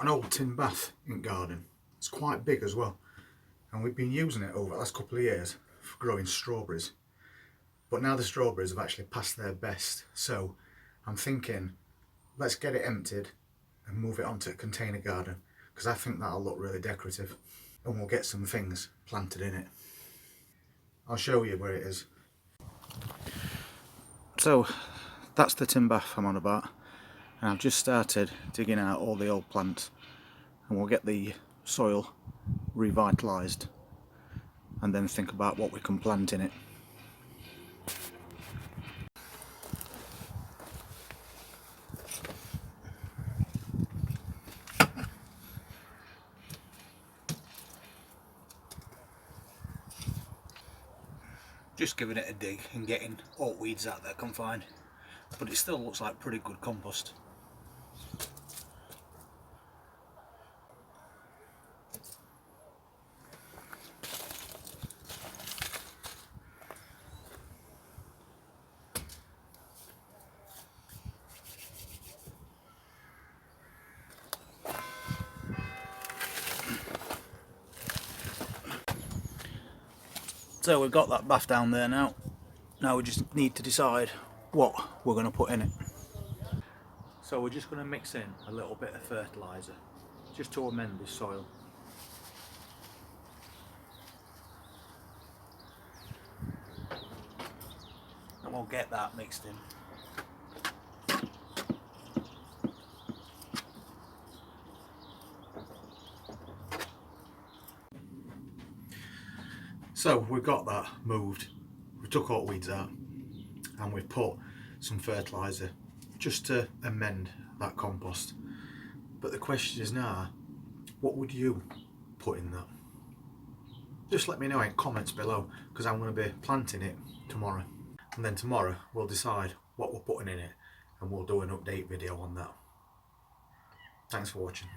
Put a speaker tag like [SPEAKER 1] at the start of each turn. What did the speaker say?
[SPEAKER 1] an old tin bath in garden. It's quite big as well, and we've been using it over the last couple of years for growing strawberries. But now the strawberries have actually passed their best, so I'm thinking let's get it emptied and move it onto a container garden, because I think that'll look really decorative, and we'll get some things planted in it. I'll show you where it is. So that's the tin bath I'm on about, and I've just started digging out all the old plants, and we'll get the soil revitalised and then think about what we can plant in it. Just giving it a dig and getting all weeds out that I can find, but it still looks like pretty good compost. So we've got that bath down there now. Now we just need to decide what we're going to put in it. So we're just going to mix in a little bit of fertiliser just to amend this soil. And we'll get that mixed in. So we've got that moved, we took all the weeds out, and we've put some fertiliser just to amend that compost. But the question is now, what would you put in that? Just let me know in comments below, because I'm going to be planting it tomorrow. And then tomorrow we'll decide what we're putting in it, and we'll do an update video on that. Thanks for watching.